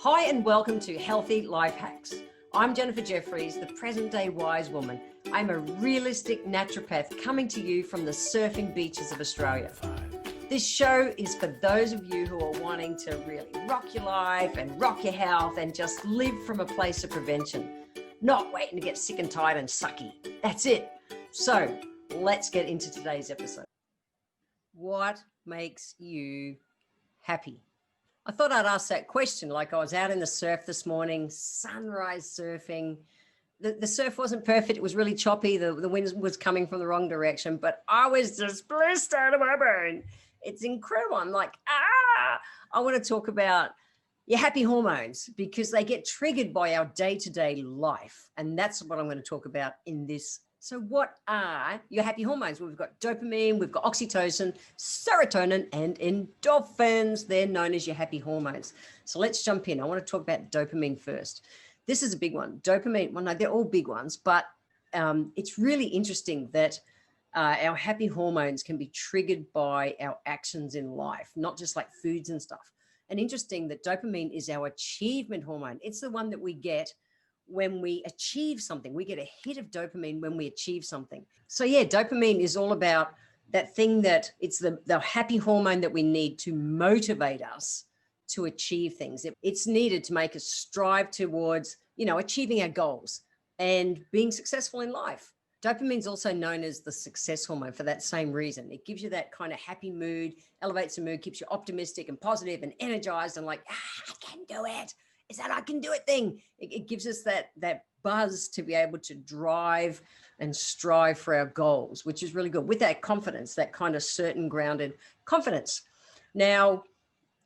Hi and welcome to Healthy Life Hacks. I'm Jennifer Jeffries, the present day wise woman. I'm a realistic naturopath coming to you from the surfing beaches of Australia. This show is for those of you who are wanting to really rock your life and rock your health and just live from a place of prevention, not waiting to get sick and tired and sucky. That's it. So let's get into today's episode. What makes you happy? I thought I'd ask that question. Like I was out in the surf this morning, sunrise surfing. The surf wasn't perfect. It was really choppy. The wind was coming from the wrong direction, but I was just blissed out of my brain. It's incredible. I'm like, I want to talk about your happy hormones because they get triggered by our day-to-day life. And that's what I'm going to talk about in this. So what are your happy hormones? Well, we've got dopamine, we've got oxytocin, serotonin, and endorphins. They're known as your happy hormones. So let's jump in. I want to talk about dopamine first. This is a big one. Dopamine, well, no, they're all big ones, but it's really interesting that our happy hormones can be triggered by our actions in life, not just like foods and stuff. And interesting that dopamine is our achievement hormone. It's the one that we get when we achieve something. We get a hit of dopamine when we achieve something. So yeah, dopamine is all about that thing that it's the happy hormone that we need to motivate us to achieve things. It's needed to make us strive towards, achieving our goals and being successful in life. Dopamine is also known as the success hormone for that same reason. It gives you that kind of happy mood, elevates the mood, keeps you optimistic and positive and energized and like, I can do it. It's that I can do it thing. It gives us that buzz to be able to drive and strive for our goals, which is really good with that confidence, that kind of certain grounded confidence. Now,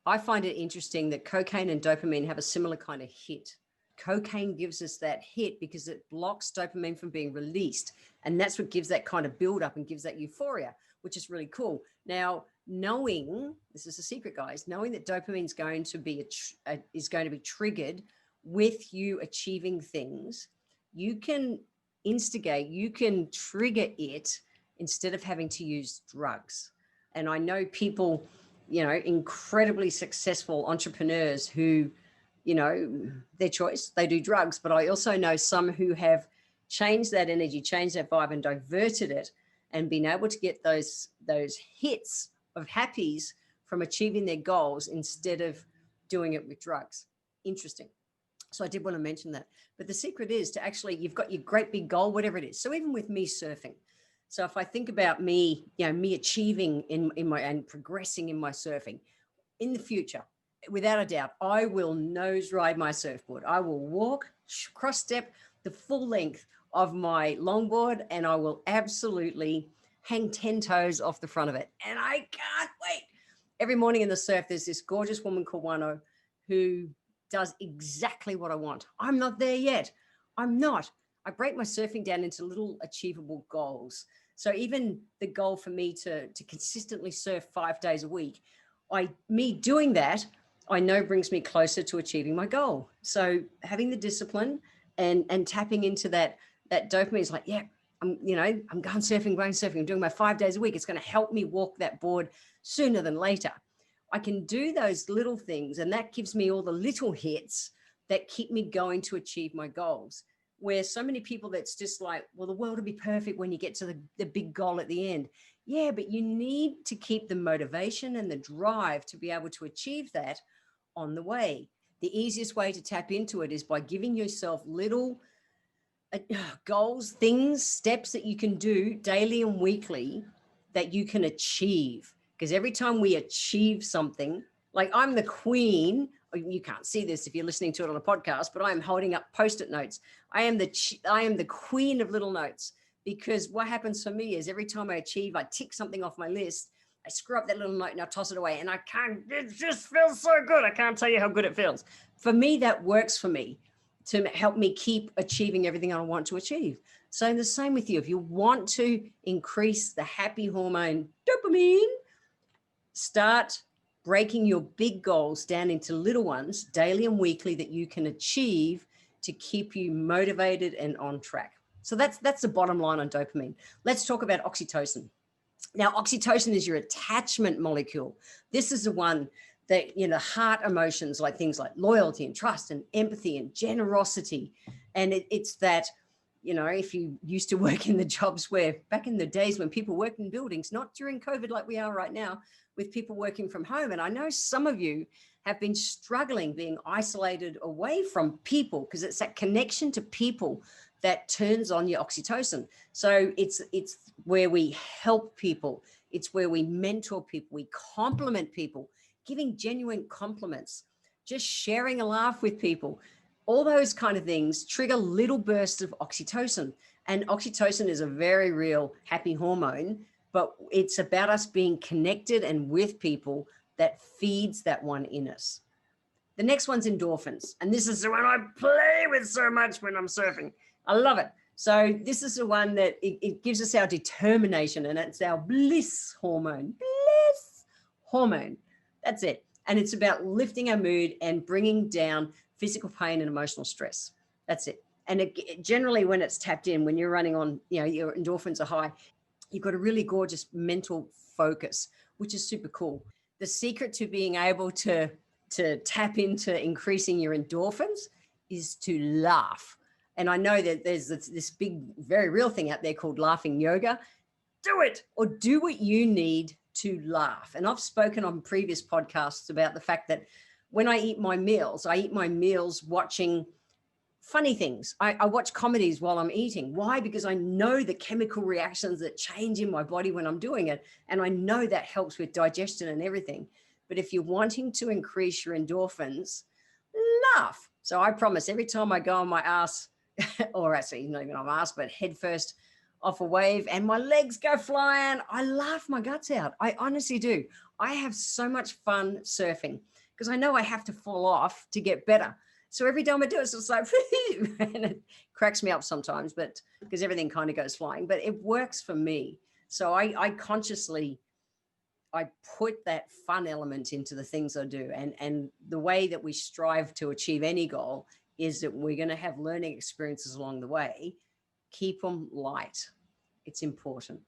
I find it interesting that cocaine and dopamine have a similar kind of hit. Cocaine gives us that hit because it blocks dopamine from being released. And that's what gives that kind of buildup and gives that euphoria, which is really cool. Now, knowing, this is a secret, guys, knowing that dopamine is going to be triggered with you achieving things, you can instigate, you can trigger it instead of having to use drugs. And I know people, incredibly successful entrepreneurs who, their choice, they do drugs, but I also know some who have changed that energy, changed that vibe and diverted it and been able to get those hits of happies from achieving their goals instead of doing it with drugs. Interesting. So I did want to mention that. But the secret is to actually, you've got your great big goal, whatever it is. So even with me surfing, so if I think about me, me achieving in my and progressing in my surfing in the future, without a doubt, I will nose ride my surfboard. I will walk, cross step the full length of my longboard, and I will absolutely hang 10 toes off the front of it. And I can't wait. Every morning in the surf, there's this gorgeous woman called Wano who does exactly what I want. I'm not there yet. I'm not. I break my surfing down into little achievable goals. So even the goal for me to consistently surf 5 days a week, me doing that, I know brings me closer to achieving my goal. So having the discipline and tapping into that dopamine is like, yeah, I'm going surfing. I'm doing my 5 days a week. It's going to help me walk that board sooner than later. I can do those little things, and that gives me all the little hits that keep me going to achieve my goals. Where so many people, that's just like, well, the world will be perfect when you get to the big goal at the end. Yeah, but you need to keep the motivation and the drive to be able to achieve that on the way. The easiest way to tap into it is by giving yourself little goals, things, steps that you can do daily and weekly that you can achieve. Because every time we achieve something, like I'm the queen, you can't see this if you're listening to it on a podcast, but I'm holding up Post-it notes. I am the queen of little notes, because what happens for me is every time I achieve, I tick something off my list, I screw up that little note and I toss it away, and it just feels so good. I can't tell you how good it feels. For me, that works for me to help me keep achieving everything I want to achieve. So the same with you. If you want to increase the happy hormone dopamine, start breaking your big goals down into little ones daily and weekly that you can achieve to keep you motivated and on track. So that's the bottom line on dopamine. Let's talk about oxytocin. Now, oxytocin is your attachment molecule. This is the one that, you know, heart emotions, like things like loyalty and trust and empathy and generosity. And it's that, you know, if you used to work in the jobs where back in the days when people worked in buildings, not during COVID like we are right now, with people working from home. And I know some of you have been struggling being isolated away from people, because it's that connection to people that turns on your oxytocin. So it's where we help people. It's where we mentor people. We compliment people, giving genuine compliments, just sharing a laugh with people. All those kind of things trigger little bursts of oxytocin. And oxytocin is a very real happy hormone, but it's about us being connected and with people that feeds that one in us. The next one's endorphins. And this is the one I play with so much when I'm surfing. I love it. So this is the one that it gives us our determination, and it's our bliss hormone. Bliss hormone. That's it. And it's about lifting our mood and bringing down physical pain and emotional stress. That's it. And it generally, when it's tapped in, when you're running on, you know, your endorphins are high, you've got a really gorgeous mental focus, which is super cool. The secret to being able to tap into increasing your endorphins is to laugh. And I know that there's this big, very real thing out there called laughing yoga. Do it, or do what you need to laugh. And I've spoken on previous podcasts about the fact that when I eat my meals watching funny things. I watch comedies while I'm eating. Why? Because I know the chemical reactions that change in my body when I'm doing it. And I know that helps with digestion and everything. But if you're wanting to increase your endorphins, laugh. So I promise every time I go on my ass, or actually not even on my ass, but head first off a wave and my legs go flying, I laugh my guts out. I honestly do. I have so much fun surfing because I know I have to fall off to get better. So every time I do it, it's like, and it cracks me up sometimes, but because everything kind of goes flying, but it works for me. So I consciously, I put that fun element into the things I do. And the way that we strive to achieve any goal is that we're going to have learning experiences along the way. Keep them light. It's important.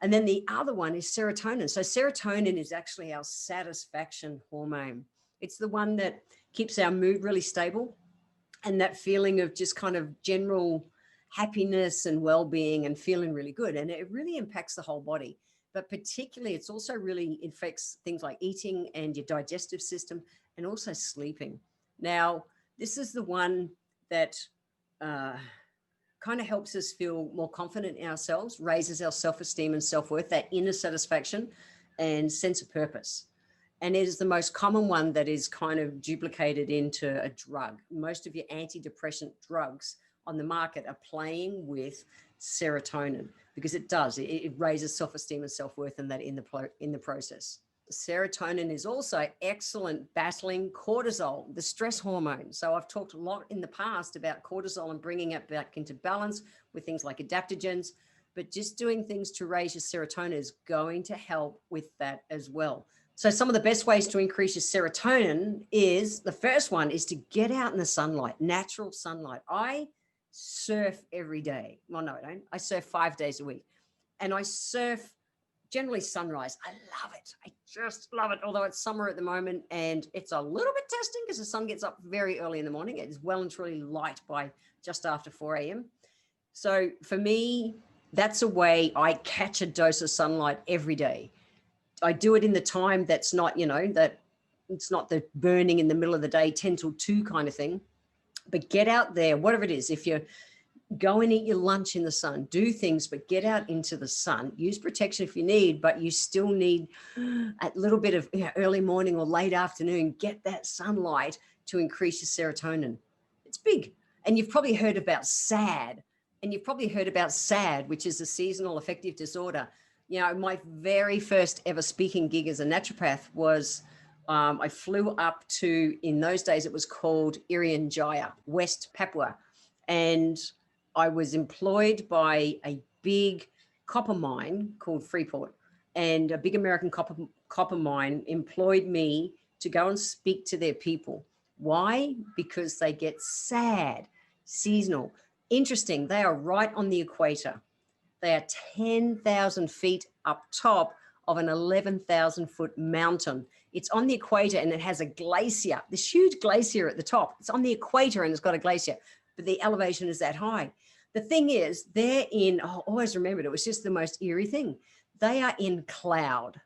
And then the other one is serotonin. So serotonin is actually our satisfaction hormone. It's the one that keeps our mood really stable and that feeling of just kind of general happiness and well-being and feeling really good. And it really impacts the whole body. But particularly, it's also really affects things like eating and your digestive system and also sleeping. Now, this is the one that kind of helps us feel more confident in ourselves, raises our self-esteem and self-worth, that inner satisfaction and sense of purpose. And it is the most common one that is kind of duplicated into a drug. Most of your antidepressant drugs on the market are playing with serotonin because it does. It raises self-esteem and self-worth and that in the process. Serotonin is also excellent battling cortisol, the stress hormone. So I've talked a lot in the past about cortisol and bringing it back into balance with things like adaptogens, but just doing things to raise your serotonin is going to help with that as well. So some of the best ways to increase your serotonin is, the first one is to get out in the sunlight, natural sunlight. I surf every day. Well, no, I don't. I surf 5 days a week. And I surf generally sunrise. I love it. I just love it. Although it's summer at the moment and it's a little bit testing because the sun gets up very early in the morning. It is well and truly light by just after 4 a.m. So for me, that's a way I catch a dose of sunlight every day. I do it in the time that's not, that it's not the burning in the middle of the day, 10 till 2 kind of thing. But get out there, whatever it is. If you go and eat your lunch in the sun, do things, but get out into the sun. Use protection if you need, but you still need a little bit of early morning or late afternoon. Get that sunlight to increase your serotonin. It's big. And you've probably heard about SAD. Which is a seasonal affective disorder. My very first ever speaking gig as a naturopath was I flew up to, in those days, it was called Irian Jaya, West Papua. And I was employed by a big copper mine called Freeport, and a big American copper mine employed me to go and speak to their people. Why? Because they get SAD, seasonal. Interesting, they are right on the equator. They are 10,000 feet up top of an 11,000 foot mountain It's on the equator and it has a glacier, this huge glacier at the top. It's on the equator and it's got a glacier, but the elevation is that high. The thing is, always remembered, it was just the most eerie thing. They are in cloud.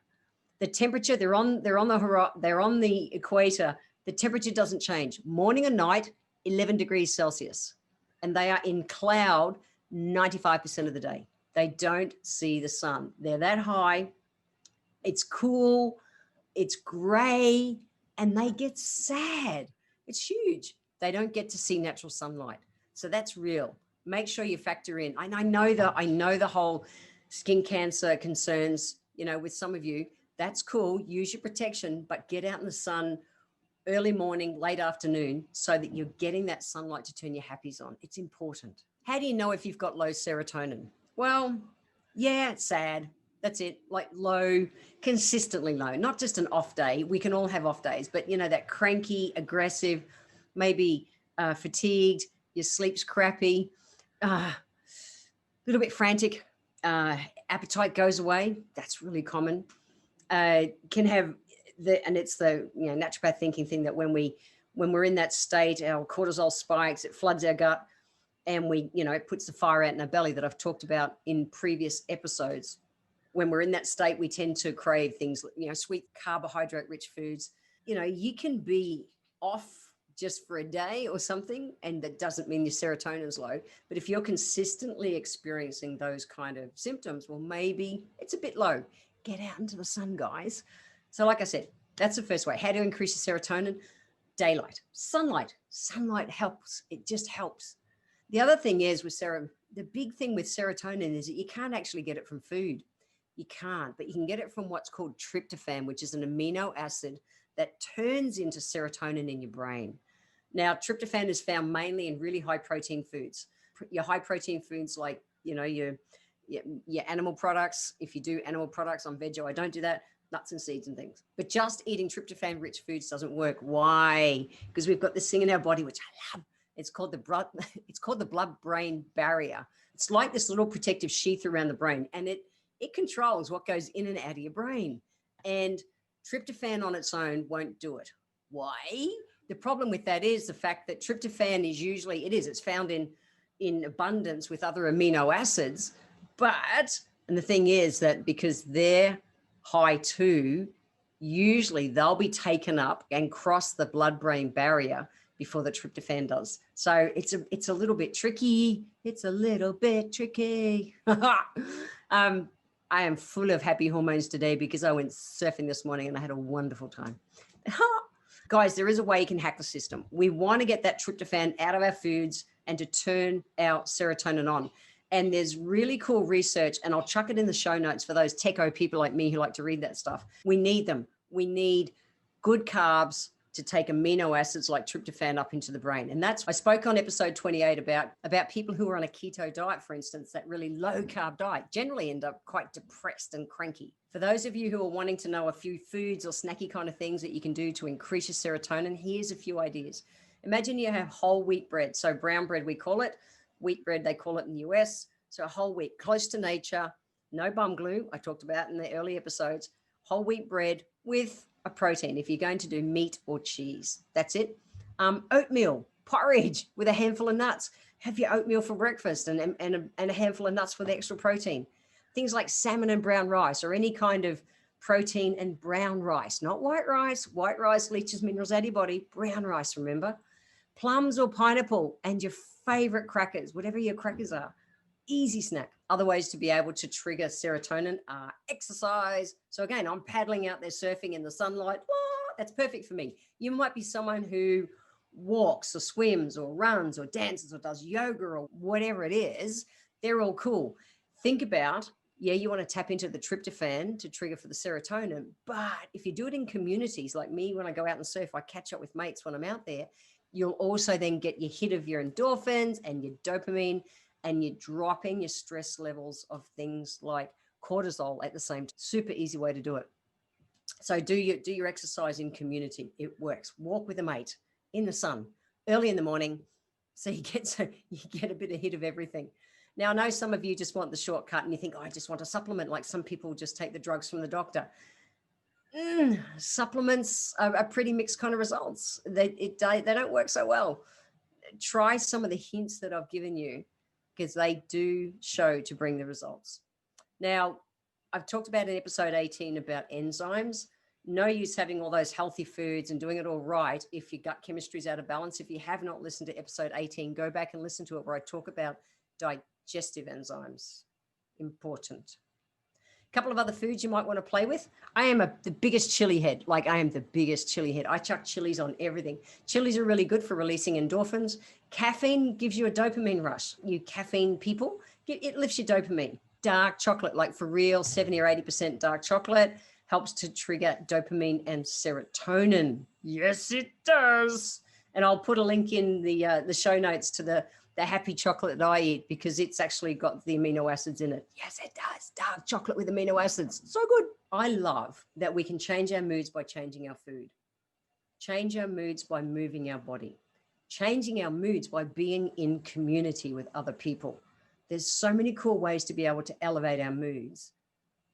The temperature, they're on the equator. The temperature doesn't change. Morning and night, 11 degrees Celsius. And they are in cloud 95% of the day. They don't see the sun. They're that high. It's cool. It's gray. And they get sad. It's huge. They don't get to see natural sunlight. So that's real. Make sure you factor in. I know the whole skin cancer concerns, with some of you. That's cool. Use your protection, but get out in the sun early morning, late afternoon, so that you're getting that sunlight to turn your happies on. It's important. How do you know if you've got low serotonin? Well, yeah, it's sad. That's it. Like low, consistently low, not just an off day. We can all have off days, but that cranky, aggressive, maybe fatigued, your sleep's crappy, a little bit frantic, appetite goes away. That's really common. Can have and it's the naturopath thinking thing that when we're in that state, our cortisol spikes, it floods our gut, and it puts the fire out in our belly that I've talked about in previous episodes. When we're in that state, we tend to crave things, sweet carbohydrate rich foods. You can be off just for a day or something, and that doesn't mean your serotonin is low. But if you're consistently experiencing those kind of symptoms, well, maybe it's a bit low. Get out into the sun, guys. So like I said, that's the first way. How to increase your serotonin? Daylight, sunlight. Sunlight helps. It just helps. The other thing is the big thing with serotonin is that you can't actually get it from food. You can't, but you can get it from what's called tryptophan, which is an amino acid that turns into serotonin in your brain. Now, tryptophan is found mainly in really high protein foods. Your high protein foods like, your animal products. If you do animal products, I'm veggie, I don't do that. Nuts and seeds and things. But just eating tryptophan rich foods doesn't work. Why? Because we've got this thing in our body, which I love. It's called the blood-brain barrier. It's like this little protective sheath around the brain, and it controls what goes in and out of your brain. And tryptophan on its own won't do it. Why? The problem with that is the fact that tryptophan it's found in abundance with other amino acids. And the thing is that because they're high too, usually they'll be taken up and cross the blood-brain barrier before the tryptophan does. So it's a little bit tricky. It's a little bit tricky. I am full of happy hormones today because I went surfing this morning and I had a wonderful time. Guys, there is a way you can hack the system. We want to get that tryptophan out of our foods and to turn our serotonin on. And there's really cool research, and I'll chuck it in the show notes for those techo people like me who like to read that stuff. We need them. We need good carbs to take amino acids like tryptophan up into the brain. And I spoke on episode 28 about people who are on a keto diet, for instance, that really low carb diet generally end up quite depressed and cranky. For those of you who are wanting to know a few foods or snacky kind of things that you can do to increase your serotonin, here's a few ideas. Imagine you have whole wheat bread. So brown bread, we call it. Wheat bread, they call it in the US. So whole wheat, close to nature, no bum glue. I talked about in the early episodes, whole wheat bread with a protein. If you're going to do meat or cheese, that's it. Oatmeal, porridge with a handful of nuts. Have your oatmeal for breakfast and a handful of nuts for the extra protein. Things like salmon and brown rice or any kind of protein and brown rice, not white rice. White rice leaches minerals out of your body. Brown rice, remember? Plums or pineapple and your favorite crackers, whatever your crackers are. Easy snack. Other ways to be able to trigger serotonin are exercise. So again, I'm paddling out there surfing in the sunlight. Oh, that's perfect for me. You might be someone who walks or swims or runs or dances or does yoga or whatever it is. They're all cool. Think about, you want to tap into the tryptophan to trigger for the serotonin. But if you do it in communities like me, when I go out and surf, I catch up with mates when I'm out there. You'll also then get your hit of your endorphins and your dopamine, and you're dropping your stress levels of things like cortisol at the same time. Super easy way to do it. So do your exercise in community. It works. Walk with a mate in the sun early in the morning. So you get a bit of hit of everything. Now, I know some of you just want the shortcut and you think, I just want a supplement. Like some people just take the drugs from the doctor. Supplements are pretty mixed kind of results. They don't work so well. Try some of the hints that I've given you because they do show to bring the results. Now, I've talked about in episode 18 about enzymes. No use having all those healthy foods and doing it all right if your gut chemistry is out of balance. If you have not listened to episode 18, go back and listen to it where I talk about digestive enzymes. Important. A couple of other foods you might want to play with. I am the biggest chili head. I am the biggest chili head. I chuck chilies on everything. Chilies are really good for releasing endorphins. Caffeine gives you a dopamine rush. You caffeine people, it lifts your dopamine. Dark chocolate, like for real, 70 or 80% dark chocolate helps to trigger dopamine and serotonin. Yes, it does. And I'll put a link in the show notes to the happy chocolate that I eat because it's actually got the amino acids in it. Yes, it does. Dark chocolate with amino acids. So good. I love that we can change our moods by changing our food. Change our moods by moving our body. Changing our moods by being in community with other people. There's so many cool ways to be able to elevate our moods.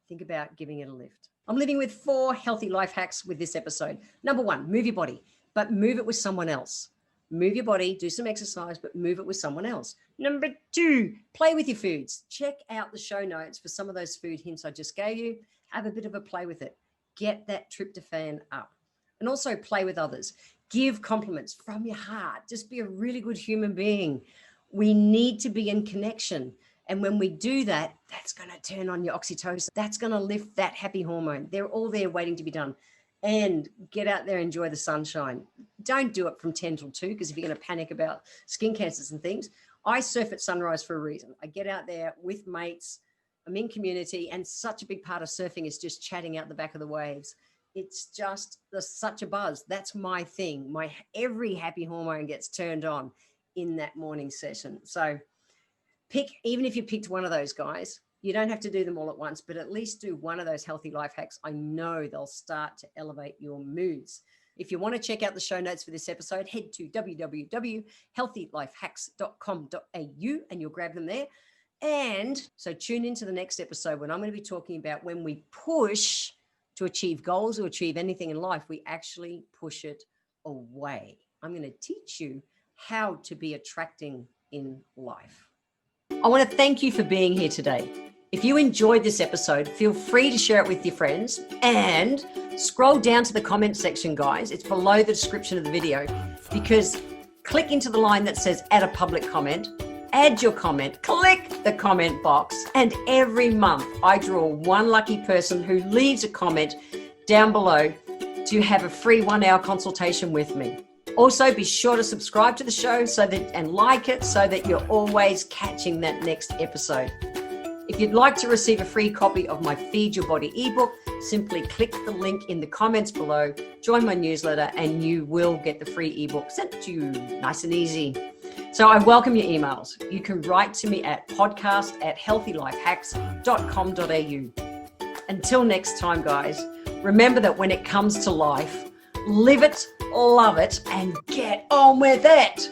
Think about giving it a lift. I'm living with 4 healthy life hacks with this episode. Number 1, move your body, but move it with someone else. Move your body, do some exercise, but move it with someone else. Number 2, play with your foods. Check out the show notes for some of those food hints I just gave you. Have a bit of a play with it. Get that tryptophan up. And also play with others. Give compliments from your heart. Just be a really good human being. We need to be in connection. And when we do that, that's going to turn on your oxytocin. That's going to lift that happy hormone. They're all there waiting to be done. And get out there, enjoy the sunshine. Don't do it from 10 till 2 because if you're going to panic about skin cancers and things, I surf at sunrise for a reason. I get out there with mates. I'm in community, and such a big part of surfing is just chatting out the back of the waves. It's just such a buzz. That's my thing. Every happy hormone gets turned on in that morning session. So even if you picked one of those guys, you don't have to do them all at once, but at least do one of those healthy life hacks. I know they'll start to elevate your moods. If you want to check out the show notes for this episode, head to www.healthylifehacks.com.au and you'll grab them there. And so tune into the next episode when I'm going to be talking about when we push to achieve goals or achieve anything in life, we actually push it away. I'm going to teach you how to be attracting in life. I want to thank you for being here today. If you enjoyed this episode, feel free to share it with your friends and scroll down to the comment section, guys. It's below the description of the video because click into the line that says add a public comment, add your comment, click the comment box, and every month I draw one lucky person who leaves a comment down below to have a free 1-hour consultation with me. Also, be sure to subscribe to the show and like it so that you're always catching that next episode. If you'd like to receive a free copy of my Feed Your Body ebook, simply click the link in the comments below, join my newsletter, and you will get the free ebook sent to you nice and easy. So I welcome your emails. You can write to me at podcast@healthylifehacks.com.au. Until next time, guys, remember that when it comes to life, live it, love it, and get on with it.